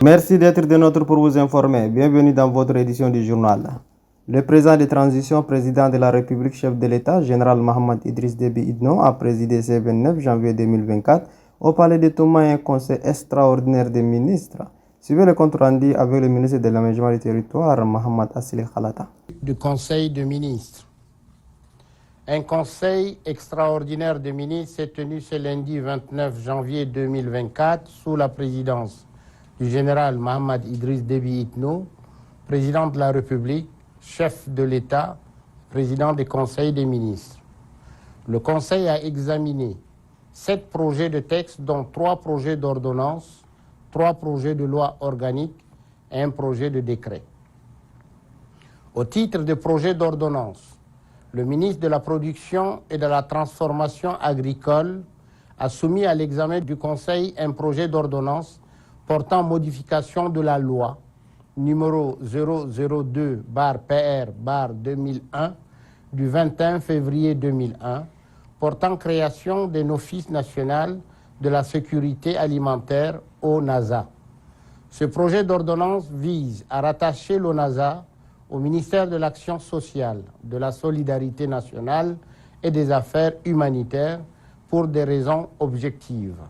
Merci d'être de notre pour vous informer. Bienvenue dans votre édition du journal. Le président de transition, président de la République, chef de l'État, général Mohamed Idriss Déby Itno, a présidé ce 29 janvier 2024 au palais de Touma un conseil extraordinaire des ministres. Suivez le compte rendu avec le ministre de l'Aménagement du Territoire, Mohamed Assili Khalata. Du conseil de ministres. Un conseil extraordinaire des ministres s'est tenu ce lundi 29 janvier 2024 sous la présidence du général Mohamed Idriss Déby Itno, président de la République, chef de l'État, président des conseils des ministres. Le conseil a examiné 7 projets de texte, dont 3 projets d'ordonnance, 3 projets de loi organique et un projet de décret. Au titre des projets d'ordonnance, le ministre de la Production et de la Transformation agricole a soumis à l'examen du Conseil un projet d'ordonnance portant modification de la loi numéro 002/PR/2001 du 21 février 2001 portant création d'un office national de la sécurité alimentaire ONASA. Ce projet d'ordonnance vise à rattacher l'ONASA au ministère de l'Action sociale, de la solidarité nationale et des affaires humanitaires pour des raisons objectives.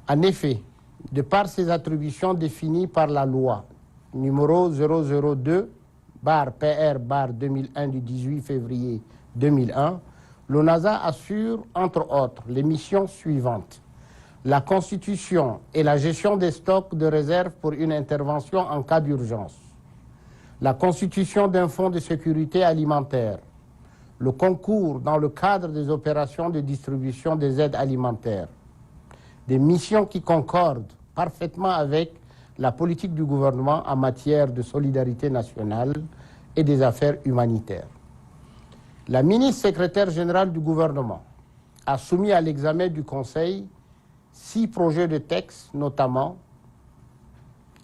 En effet, de par ses attributions définies par la loi numéro 002/PR/2001 du 18 février 2001, l'ONASA assure, entre autres, les missions suivantes: la constitution et la gestion des stocks de réserve pour une intervention en cas d'urgence, la constitution d'un fonds de sécurité alimentaire, le concours dans le cadre des opérations de distribution des aides alimentaires, des missions qui concordent parfaitement avec la politique du gouvernement en matière de solidarité nationale et des affaires humanitaires. La ministre secrétaire générale du gouvernement a soumis à l'examen du Conseil 6 projets de texte, notamment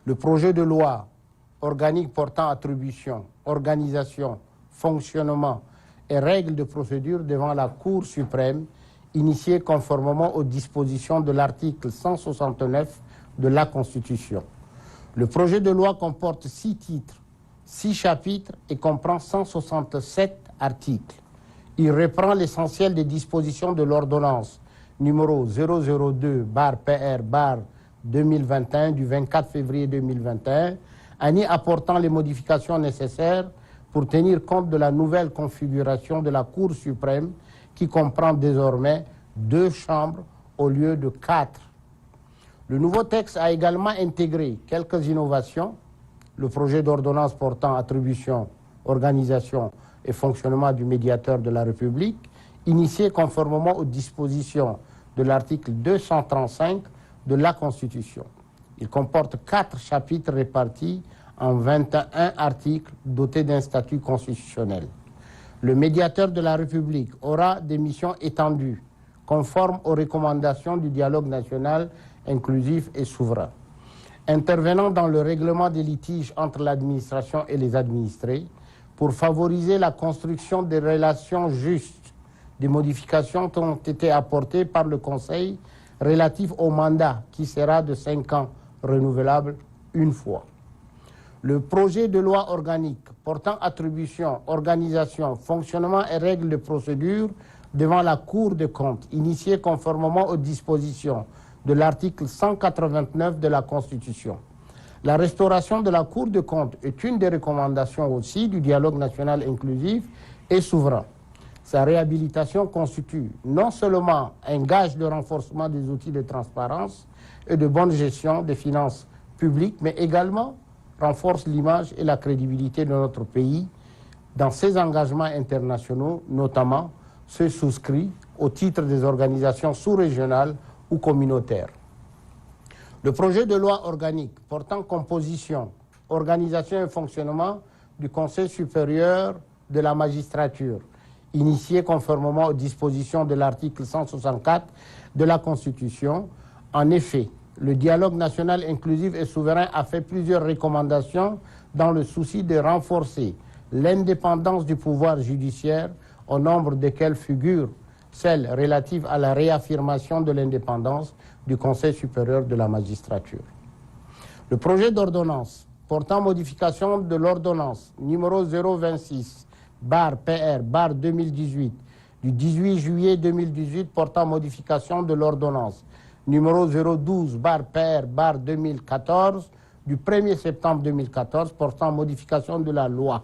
le projet de loi organique portant attribution, organisation, fonctionnement et règles de procédure devant la Cour suprême, initié conformément aux dispositions de l'article 169 de la Constitution. Le projet de loi comporte 6 titres, 6 chapitres et comprend 167 articles. Il reprend l'essentiel des dispositions de l'ordonnance numéro 002/PR/2021 du 24 février 2021, en y apportant les modifications nécessaires pour tenir compte de la nouvelle configuration de la Cour suprême qui comprend désormais 2 chambres au lieu de 4. Le nouveau texte a également intégré quelques innovations: le projet d'ordonnance portant attribution, organisation et fonctionnement du médiateur de la République, initié conformément aux dispositions de l'article 235 de la Constitution. Il comporte 4 chapitres répartis en 21 articles dotés d'un statut constitutionnel. Le médiateur de la République aura des missions étendues, conformes aux recommandations du dialogue national inclusif et souverain. Intervenant dans le règlement des litiges entre l'administration et les administrés, pour favoriser la construction des relations justes, des modifications ont été apportées par le Conseil relatif au mandat qui sera de 5 ans, renouvelable une fois. Le projet de loi organique portant attribution, organisation, fonctionnement et règles de procédure devant la Cour des comptes, initié conformément aux dispositions de l'article 189 de la Constitution. La restauration de la Cour des comptes est une des recommandations aussi du dialogue national inclusif et souverain. Sa réhabilitation constitue non seulement un gage de renforcement des outils de transparence et de bonne gestion des finances publiques, mais également renforce l'image et la crédibilité de notre pays dans ses engagements internationaux, notamment ceux souscrits au titre des organisations sous-régionales ou communautaires. Le projet de loi organique portant composition, organisation et fonctionnement du Conseil supérieur de la magistrature, initié conformément aux dispositions de l'article 164 de la Constitution. En effet, le dialogue national inclusif et souverain a fait plusieurs recommandations dans le souci de renforcer l'indépendance du pouvoir judiciaire, au nombre desquelles figurent celles relatives à la réaffirmation de l'indépendance du Conseil supérieur de la magistrature. Le projet d'ordonnance portant modification de l'ordonnance numéro 026/PR/2018 du 18 juillet 2018 portant modification de l'ordonnance numéro 012/PR/2014 du 1er septembre 2014 portant modification de la loi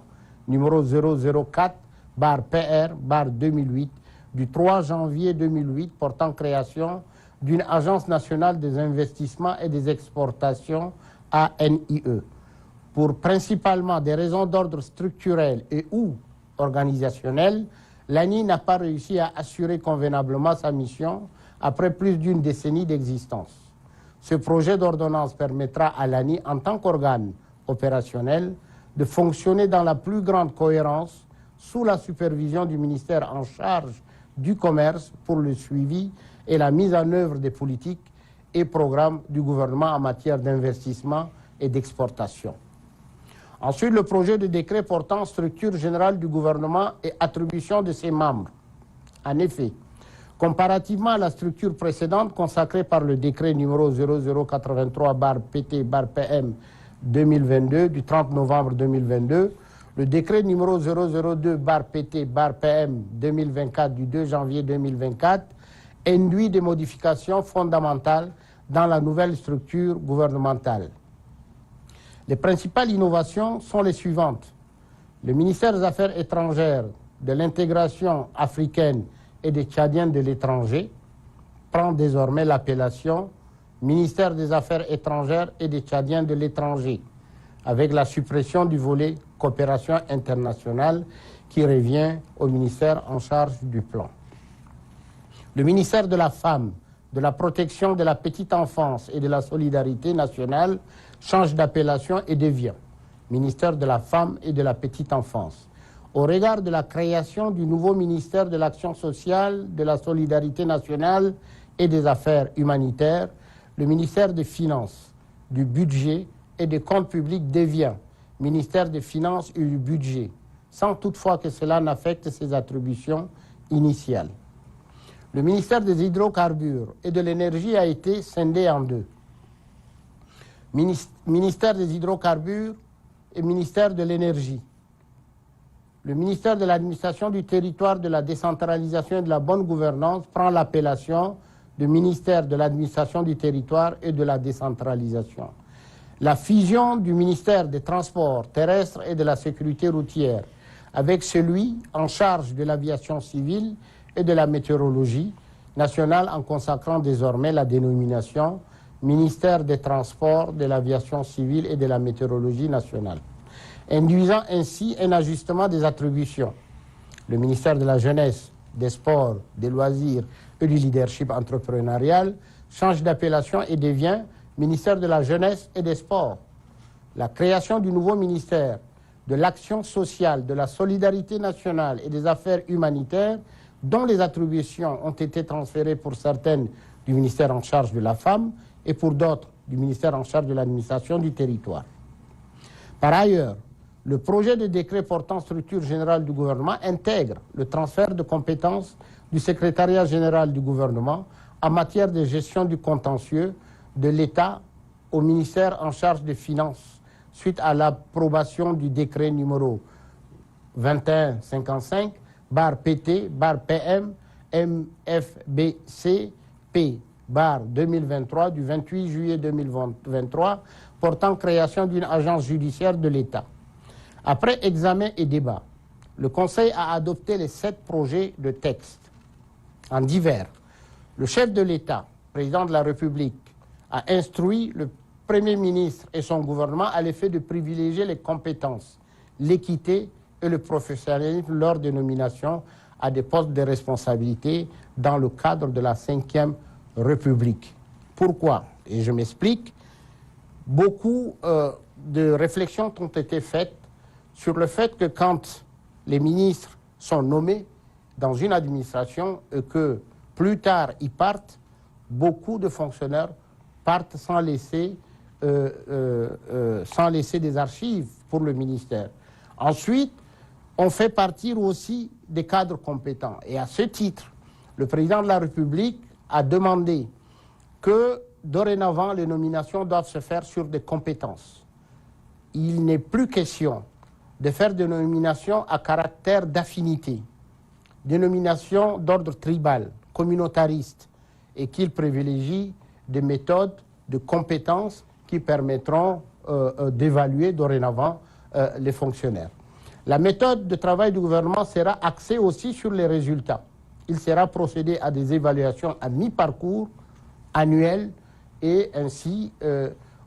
numéro 004/PR/2008 du 3 janvier 2008 portant création d'une agence nationale des investissements et des exportations ANIE. Pour principalement des raisons d'ordre structurel et ou organisationnel, l'ANI n'a pas réussi à assurer convenablement sa mission après plus d'une décennie d'existence. Ce projet d'ordonnance permettra à l'ANI, en tant qu'organe opérationnel, de fonctionner dans la plus grande cohérence sous la supervision du ministère en charge du commerce pour le suivi et la mise en œuvre des politiques et programmes du gouvernement en matière d'investissement et d'exportation. Ensuite, le projet de décret portant structure générale du gouvernement et attribution de ses membres. En effet, comparativement à la structure précédente consacrée par le décret numéro 0083/PT/PM 2022 du 30 novembre 2022, le décret numéro 002/PT/PM 2024 du 2 janvier 2024 induit des modifications fondamentales dans la nouvelle structure gouvernementale. Les principales innovations sont les suivantes. Le ministère des Affaires étrangères, de l'intégration africaine et des Tchadiens de l'étranger prend désormais l'appellation ministère des Affaires étrangères et des Tchadiens de l'étranger, avec la suppression du volet coopération internationale qui revient au ministère en charge du plan. Le ministère de la Femme, de la Protection de la Petite Enfance et de la Solidarité nationale change d'appellation et devient ministère de la Femme et de la Petite Enfance. Au regard de la création du nouveau ministère de l'Action sociale, de la Solidarité nationale et des Affaires humanitaires, le ministère des Finances, du Budget et des Comptes publics devient ministère des Finances et du Budget, sans toutefois que cela n'affecte ses attributions initiales. Le ministère des Hydrocarbures et de l'Énergie a été scindé en deux. Ministère des Hydrocarbures et ministère de l'Énergie. Le ministère de l'Administration du Territoire, de la Décentralisation et de la Bonne Gouvernance prend l'appellation de ministère de l'Administration du Territoire et de la Décentralisation. La fusion du ministère des Transports terrestres et de la Sécurité routière avec celui en charge de l'aviation civile et de la météorologie nationale en consacrant désormais la dénomination ministère des Transports, de l'aviation civile et de la météorologie nationale, induisant ainsi un ajustement des attributions. Le ministère de la Jeunesse, des Sports, des Loisirs et du Leadership entrepreneurial change d'appellation et devient ministère de la Jeunesse et des Sports. La création du nouveau ministère de l'Action sociale, de la Solidarité nationale et des Affaires humanitaires, dont les attributions ont été transférées pour certaines du ministère en charge de la femme et pour d'autres du ministère en charge de l'administration du territoire. Par ailleurs, le projet de décret portant structure générale du gouvernement intègre le transfert de compétences du secrétariat général du gouvernement en matière de gestion du contentieux de l'État au ministère en charge des Finances, suite à l'approbation du décret numéro 2155/PT/PM MFBC-P/2023 du 28 juillet 2023 portant création d'une agence judiciaire de l'État. Après examen et débat, le Conseil a adopté les 7 projets de texte en divers. Le chef de l'État, président de la République, a instruit le Premier ministre et son gouvernement à l'effet de privilégier les compétences, l'équité et le professionnalisme lors des nominations à des postes de responsabilité dans le cadre de la Ve République. Pourquoi? Et je m'explique. Beaucoup de réflexions ont été faites sur le fait que quand les ministres sont nommés dans une administration et que plus tard ils partent, beaucoup de fonctionnaires partent sans laisser des archives pour le ministère. Ensuite, on fait partir aussi des cadres compétents. Et à ce titre, le président de la République a demandé que dorénavant, les nominations doivent se faire sur des compétences. Il n'est plus question de faire des nominations à caractère d'affinité, des nominations d'ordre tribal, communautariste, et qu'il privilégie des méthodes de compétences qui permettront d'évaluer dorénavant les fonctionnaires. La méthode de travail du gouvernement sera axée aussi sur les résultats. Il sera procédé à des évaluations à mi-parcours, annuelles, et ainsi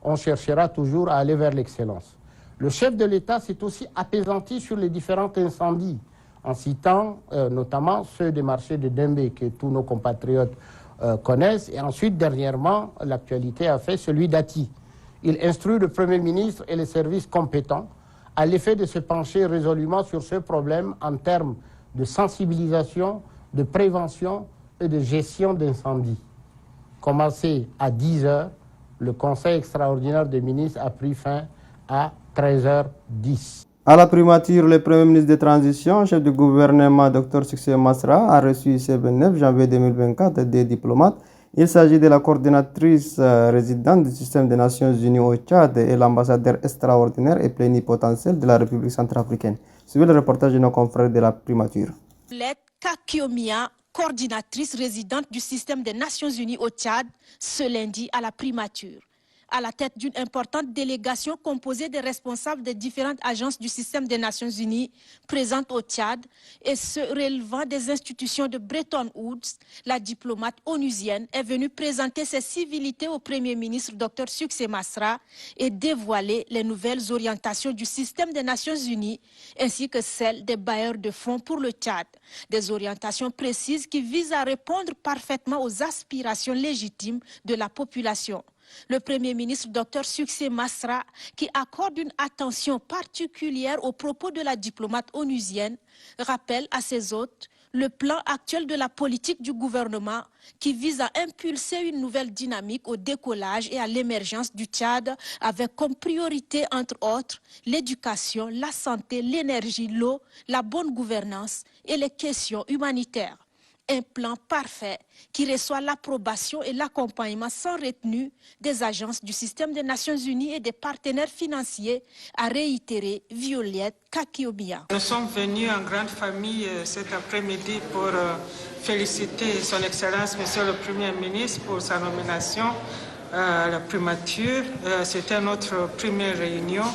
on cherchera toujours à aller vers l'excellence. Le chef de l'État s'est aussi apaisanti sur les différents incendies, en citant notamment ceux des marchés de Dembé que tous nos compatriotes connaissent, et ensuite dernièrement l'actualité a fait celui d'Ati. Il instruit le Premier ministre et les services compétents à l'effet de se pencher résolument sur ce problème en termes de sensibilisation, de prévention et de gestion d'incendie. Commencé à 10h, le Conseil extraordinaire des ministres a pris fin à 13h10. À la primature, le Premier ministre de transition, chef du gouvernement, Dr Succès Masra, a reçu ce 29 janvier 2024 des diplomates. Il s'agit de la coordinatrice résidente du système des Nations Unies au Tchad et l'ambassadeur extraordinaire et plénipotentiel de la République centrafricaine. Suivez le reportage de nos confrères de la primature. Kakiomia, coordinatrice résidente du système des Nations Unies au Tchad, ce lundi à la primature. À la tête d'une importante délégation composée des responsables des différentes agences du système des Nations Unies présentes au Tchad et se relevant des institutions de Bretton Woods, la diplomate onusienne est venue présenter ses civilités au Premier ministre Dr Succès Masra et dévoiler les nouvelles orientations du système des Nations Unies ainsi que celles des bailleurs de fonds pour le Tchad. Des orientations précises qui visent à répondre parfaitement aux aspirations légitimes de la population. Le Premier ministre Dr Succès Masra, qui accorde une attention particulière aux propos de la diplomate onusienne, rappelle à ses hôtes le plan actuel de la politique du gouvernement qui vise à impulser une nouvelle dynamique au décollage et à l'émergence du Tchad avec comme priorité, entre autres, l'éducation, la santé, l'énergie, l'eau, la bonne gouvernance et les questions humanitaires. Un plan parfait qui reçoit l'approbation et l'accompagnement sans retenue des agences du système des Nations Unies et des partenaires financiers, a réitéré Violette Kakiomia. Nous sommes venus en grande famille cet après-midi pour féliciter son Excellence Monsieur le Premier ministre pour sa nomination à la primature. C'était notre première réunion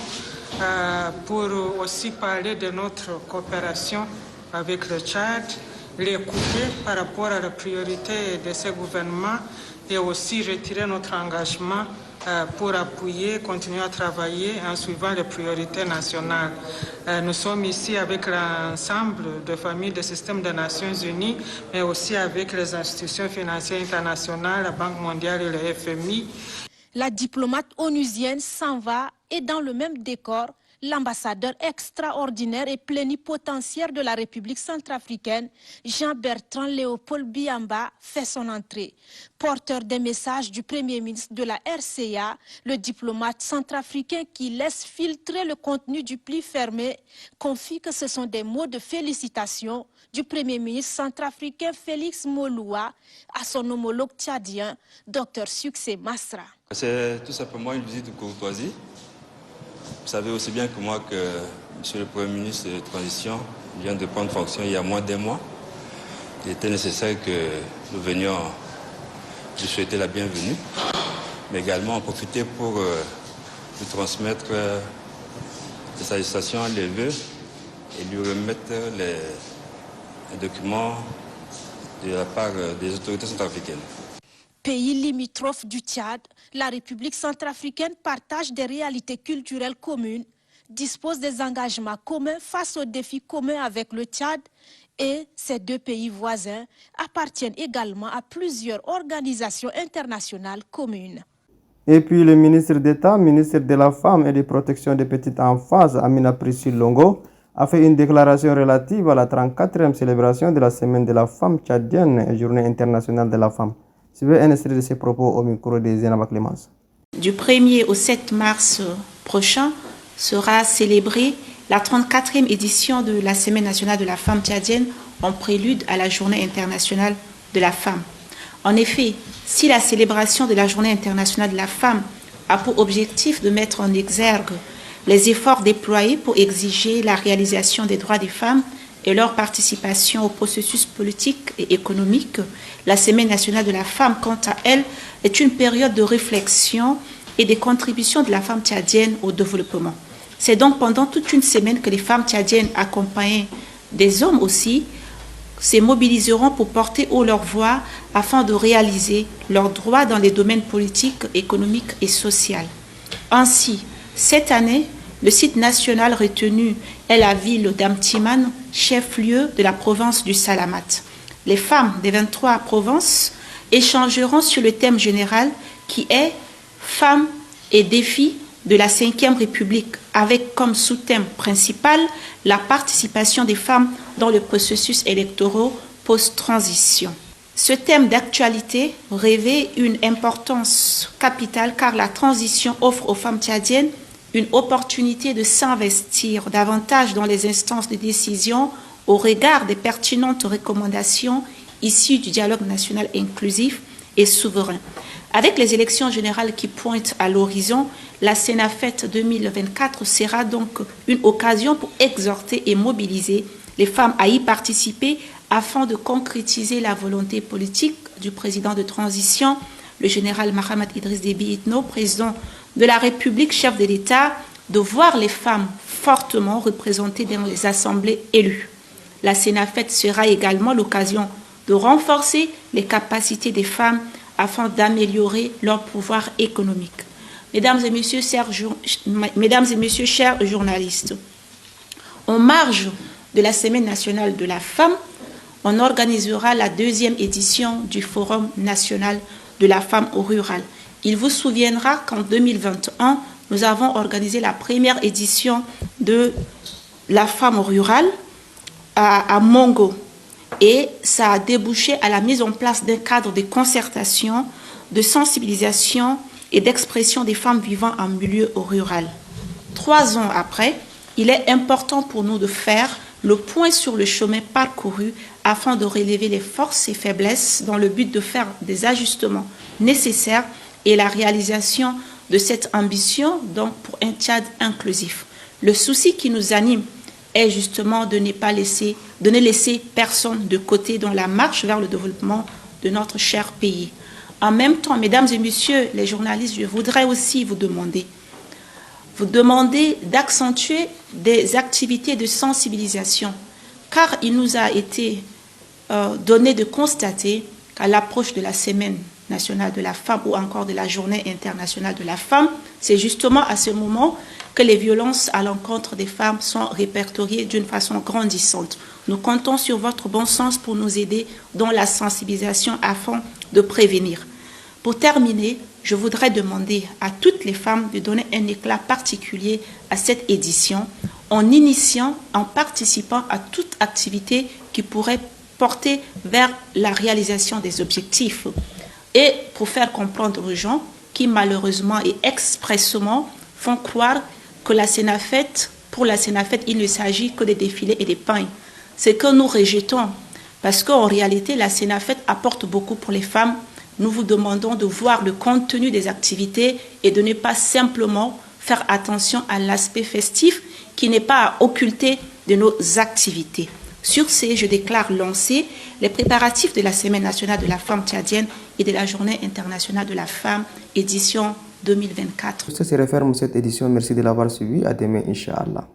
pour aussi parler de notre coopération avec le Tchad, l'écouter par rapport à la priorité de ce gouvernement et aussi retirer notre engagement pour appuyer, continuer à travailler en suivant les priorités nationales. Nous sommes ici avec l'ensemble de familles du système des Nations Unies, mais aussi avec les institutions financières internationales, la Banque mondiale et le FMI. La diplomate onusienne s'en va et dans le même décor, l'ambassadeur extraordinaire et plénipotentiaire de la République centrafricaine, Jean-Bertrand Léopold Biamba, fait son entrée. Porteur des messages du Premier ministre de la RCA, le diplomate centrafricain qui laisse filtrer le contenu du pli fermé, confie que ce sont des mots de félicitations du Premier ministre centrafricain Félix Moloua à son homologue tchadien, Dr Succès Masra. C'est tout simplement une visite de courtoisie. Vous savez aussi bien que moi que M. le Premier ministre de transition vient de prendre fonction il y a moins d'un mois. Il était nécessaire que nous venions lui souhaiter la bienvenue, mais également en profiter pour lui transmettre les salutations, les vœux et lui remettre les documents de la part des autorités centrafricaines. Pays limitrophe du Tchad, la République centrafricaine partage des réalités culturelles communes, dispose des engagements communs face aux défis communs avec le Tchad et ces deux pays voisins appartiennent également à plusieurs organisations internationales communes. Et puis le ministre d'État, ministre de la Femme et de Protection des Petites Enfants, Amina Priscille Longo, a fait une déclaration relative à la 34e célébration de la Semaine de la Femme tchadienne et Journée internationale de la Femme. Suivez un extrait de ses propos au micro de Zénaba Clémence. Du 1er au 7 mars prochain sera célébrée la 34e édition de la Semaine nationale de la femme tchadienne en prélude à la Journée internationale de la femme. En effet, si la célébration de la Journée internationale de la femme a pour objectif de mettre en exergue les efforts déployés pour exiger la réalisation des droits des femmes et leur participation au processus politique et économique, la Semaine nationale de la femme, quant à elle, est une période de réflexion et des contributions de la femme tchadienne au développement. C'est donc pendant toute une semaine que les femmes tchadiennes, accompagnées des hommes aussi, se mobiliseront pour porter haut leur voix afin de réaliser leurs droits dans les domaines politiques, économiques et sociaux. Ainsi, cette année, le site national retenu est la ville d'Amtiman, chef-lieu de la province du Salamat. Les femmes des 23 provinces échangeront sur le thème général qui est « Femmes et défis de la Ve République » avec comme sous-thème principal la participation des femmes dans le processus électoral post-transition. Ce thème d'actualité revêt une importance capitale car la transition offre aux femmes tchadiennes une opportunité de s'investir davantage dans les instances de décision au regard des pertinentes recommandations issues du dialogue national inclusif et souverain. Avec les élections générales qui pointent à l'horizon, la Sénafette 2024 sera donc une occasion pour exhorter et mobiliser les femmes à y participer afin de concrétiser la volonté politique du président de transition, le général Mahamat Idriss Déby Itno, président de la République, chef de l'État, de voir les femmes fortement représentées dans les assemblées élues. La Sénafette sera également l'occasion de renforcer les capacités des femmes afin d'améliorer leur pouvoir économique. Mesdames et messieurs, chers journalistes, en marge de la Semaine nationale de la femme, on organisera la 2e édition du Forum national de la femme au rural. Il vous souviendra qu'en 2021, nous avons organisé la première édition de la femme rurale à Mongo. Et ça a débouché à la mise en place d'un cadre de concertation, de sensibilisation et d'expression des femmes vivant en milieu rural. 3 ans après, il est important pour nous de faire le point sur le chemin parcouru afin de relever les forces et faiblesses dans le but de faire des ajustements nécessaires et la réalisation de cette ambition donc pour un Tchad inclusif. Le souci qui nous anime est justement de ne laisser personne de côté dans la marche vers le développement de notre cher pays. En même temps, mesdames et messieurs les journalistes, je voudrais aussi vous demander d'accentuer des activités de sensibilisation, car il nous a été donné de constater qu'à l'approche de la Semaine nationale de la femme ou encore de la Journée internationale de la femme, c'est justement à ce moment que les violences à l'encontre des femmes sont répertoriées d'une façon grandissante. Nous comptons sur votre bon sens pour nous aider dans la sensibilisation afin de prévenir. Pour terminer, je voudrais demander à toutes les femmes de donner un éclat particulier à cette édition en participant à toute activité qui pourrait porter vers la réalisation des objectifs et pour faire comprendre aux gens qui malheureusement et expressément font croire que pour la Sénafette, il ne s'agit que des défilés et des pains. C'est que nous rejetons parce qu'en réalité, la Sénafette apporte beaucoup pour les femmes. Nous vous demandons de voir le contenu des activités et de ne pas simplement faire attention à l'aspect festif qui n'est pas à occulter de nos activités. Sur ce, je déclare lancés les préparatifs de la Semaine nationale de la femme tchadienne et de la Journée internationale de la femme, édition 2024. Ça se referme cette édition. Merci de l'avoir suivi. À demain, Inch'Allah.